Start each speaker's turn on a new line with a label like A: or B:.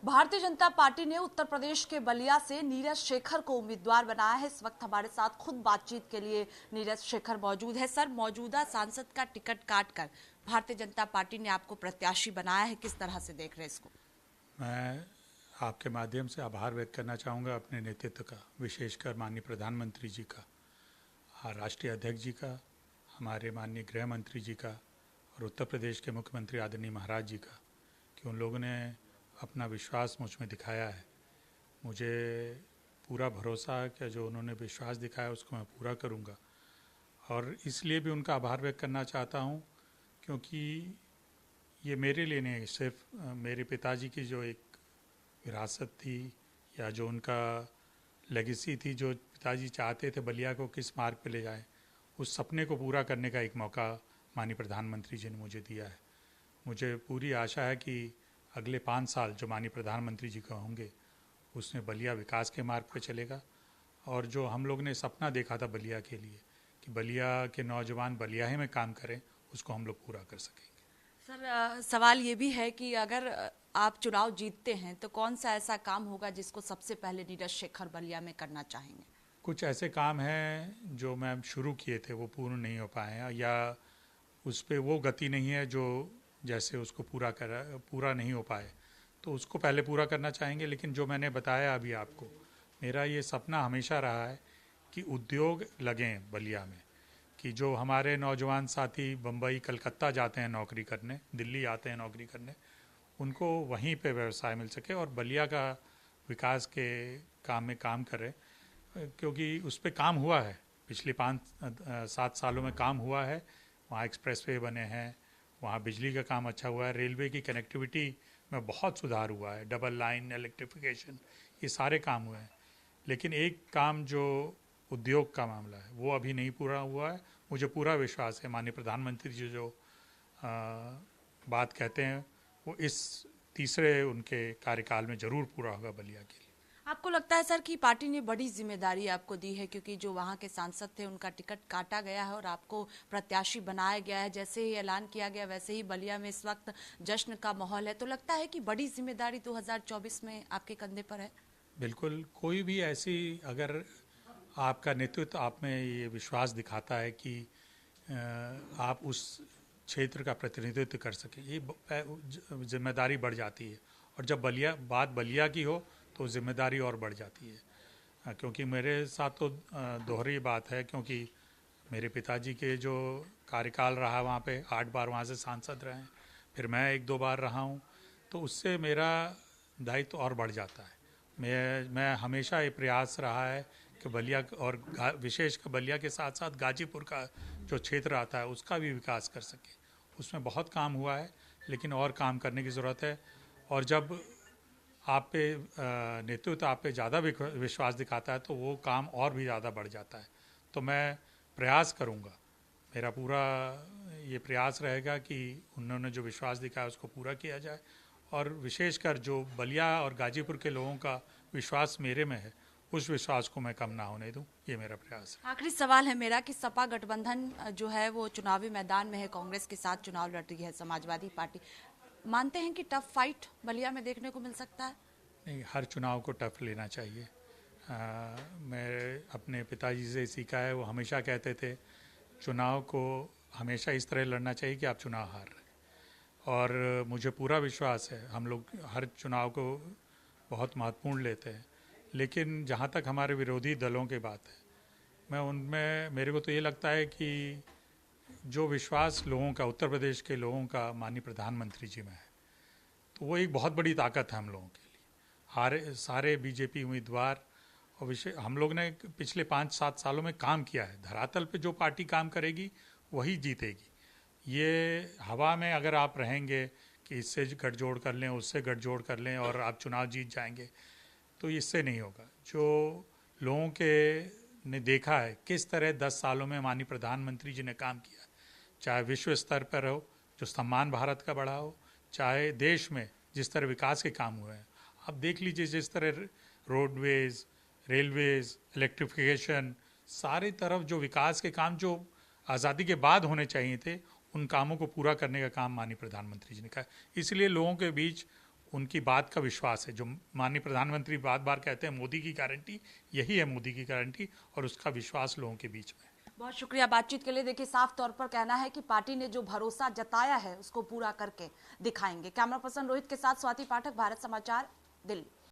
A: Bharatiya Janata party ने उत्तर प्रदेश के बलिया से नीरज शेखर को उम्मीदवार बनाया है। इस वक्त हमारे साथ खुद बातचीत के लिए नीरज शेखर मौजूद है। सर, मौजूदा सांसद का टिकट काटकर भारतीय जनता पार्टी ने आपको प्रत्याशी बनाया है, किस तरह से देख रहे हैं इसको?
B: मैं आपके माध्यम से आभार व्यक्त करना चाहूँगा अपने नेतृत्व का, विशेषकर माननीय प्रधानमंत्री जी का, राष्ट्रीय अध्यक्ष जी का, हमारे माननीय गृह मंत्री जी का और उत्तर प्रदेश के मुख्यमंत्री आदरणीय महाराज जी का, कि उन लोगों ने अपना विश्वास मुझ में दिखाया है। मुझे पूरा भरोसा है कि जो उन्होंने विश्वास दिखाया उसको मैं पूरा करूँगा। और इसलिए भी उनका आभार व्यक्त करना चाहता हूँ क्योंकि ये मेरे लिए नहीं, सिर्फ मेरे पिताजी की जो एक विरासत थी या जो उनका लेगेसी थी, जो पिताजी चाहते थे बलिया को किस मार्ग पे ले जाए, उस सपने को पूरा करने का एक मौका माननीय प्रधानमंत्री जी ने मुझे दिया है। मुझे पूरी आशा है कि अगले 5 साल जो माननीय प्रधानमंत्री जी का होंगे उसमें बलिया विकास के मार्ग पे चलेगा। और जो हम लोग ने सपना देखा था बलिया के लिए कि बलिया के नौजवान बलिया ही में काम करें, उसको हम लोग पूरा कर सकेंगे।
A: सर, सवाल ये भी है कि अगर आप चुनाव जीतते हैं तो कौन सा ऐसा काम होगा जिसको सबसे पहले नीरज शेखर बलिया में करना चाहेंगे?
B: कुछ ऐसे काम हैं जो मैं शुरू किए थे वो पूर्ण नहीं हो पाए हैं, या उस पर वो गति नहीं है जो जैसे उसको पूरा नहीं हो पाए, तो उसको पहले पूरा करना चाहेंगे। लेकिन जो मैंने बताया अभी आपको, मेरा ये सपना हमेशा रहा है कि उद्योग लगें बलिया में, कि जो हमारे नौजवान साथी बम्बई कलकत्ता जाते हैं नौकरी करने, दिल्ली आते हैं नौकरी करने, उनको वहीं पे व्यवसाय मिल सके और बलिया का विकास के काम में काम करें। क्योंकि उस पर काम हुआ है, पिछले 5-7 सालों में काम हुआ है। वहाँ एक्सप्रेसवे बने हैं, वहाँ बिजली का काम अच्छा हुआ है, रेलवे की कनेक्टिविटी में बहुत सुधार हुआ है, डबल लाइन, इलेक्ट्रिफिकेशन, ये सारे काम हुए हैं। लेकिन एक काम जो उद्योग का मामला है वो अभी नहीं पूरा हुआ है। मुझे पूरा विश्वास है माननीय प्रधानमंत्री जी जो बात कहते हैं वो इस तीसरे उनके कार्यकाल में ज़रूर पूरा होगा बलिया के लिए।
A: आपको लगता है सर कि पार्टी ने बड़ी जिम्मेदारी आपको दी है, क्योंकि जो वहां के सांसद थे उनका टिकट काटा गया है और आपको प्रत्याशी बनाया गया है? जैसे ही ऐलान किया गया वैसे ही बलिया में इस वक्त जश्न का माहौल है, तो लगता है कि बड़ी जिम्मेदारी 2024 में आपके कंधे पर है?
B: बिल्कुल। कोई भी ऐसी, अगर आपका नेतृत्व आप में ये विश्वास दिखाता है कि आप उस क्षेत्र का प्रतिनिधित्व कर सके, ये जिम्मेदारी बढ़ जाती है। और जब बात बलिया की हो तो जिम्मेदारी और बढ़ जाती है। क्योंकि मेरे साथ तो दोहरी बात है, क्योंकि मेरे पिताजी के जो कार्यकाल रहा वहाँ पे 8 बार वहाँ से सांसद रहे हैं, फिर मैं 1-2 बार रहा हूँ, तो उससे मेरा दायित्व और बढ़ जाता है। मैं हमेशा ये प्रयास रहा है कि बलिया और विशेषकर बलिया के साथ साथ गाजीपुर का जो क्षेत्र आता है उसका भी विकास कर सके। उसमें बहुत काम हुआ है लेकिन और काम करने की ज़रूरत है। और जब आप पे नेतृत्व आप पे ज़्यादा विश्वास दिखाता है तो वो काम और भी ज़्यादा बढ़ जाता है। तो मैं प्रयास करूँगा, मेरा पूरा ये प्रयास रहेगा कि उन्होंने जो विश्वास दिखाया उसको पूरा किया जाए। और विशेषकर जो बलिया और गाजीपुर के लोगों का विश्वास मेरे में है, उस विश्वास को मैं कम ना होने दूं, ये मेरा प्रयास है।
A: आखिरी सवाल है मेरा कि सपा गठबंधन जो है वो चुनावी मैदान में है, कांग्रेस के साथ चुनाव लड़ रही है समाजवादी पार्टी, मानते हैं कि टफ फाइट बलिया में देखने को मिल सकता है?
B: नहीं, हर चुनाव को टफ लेना चाहिए। मैं अपने पिताजी से सीखा है, वो हमेशा कहते थे चुनाव को हमेशा इस तरह लड़ना चाहिए कि आप चुनाव हार रहे। और मुझे पूरा विश्वास है हम लोग हर चुनाव को बहुत महत्वपूर्ण लेते हैं। लेकिन जहाँ तक हमारे विरोधी दलों की बात है, मैं उनमें मेरे को तो ये लगता है कि जो विश्वास लोगों का, उत्तर प्रदेश के लोगों का माननीय प्रधानमंत्री जी में है, तो वो एक बहुत बड़ी ताकत है हम लोगों के लिए। सारे बीजेपी उम्मीदवार और हम लोग ने पिछले 5-7 सालों में काम किया है। धरातल पे जो पार्टी काम करेगी वही जीतेगी। ये हवा में अगर आप रहेंगे कि इससे गठजोड़ कर लें, उससे गठजोड़ कर लें और आप चुनाव जीत जाएंगे, तो इससे नहीं होगा। जो लोगों के ने देखा है किस तरह 10 सालों में माननीय प्रधानमंत्री जी ने काम किया, चाहे विश्व स्तर पर हो जो सम्मान भारत का बढ़ा हो, चाहे देश में जिस तरह विकास के काम हुए हैं। आप देख लीजिए जिस तरह रोडवेज, रेलवेज, इलेक्ट्रिफिकेशन, सारी तरफ जो विकास के काम जो आज़ादी के बाद होने चाहिए थे, उन कामों को पूरा करने का काम माननीय प्रधानमंत्री जी ने कहा। इसलिए लोगों के बीच उनकी बात का विश्वास है। जो माननीय प्रधानमंत्री बार बार कहते हैं मोदी की गारंटी, यही है मोदी की गारंटी, और उसका विश्वास लोगों के बीच में।
A: बहुत शुक्रिया बातचीत के लिए। देखिए, साफ तौर पर कहना है कि पार्टी ने जो भरोसा जताया है उसको पूरा करके दिखाएंगे। कैमरा पर्सन रोहित के साथ स्वाति पाठक, भारत समाचार, दिल्ली।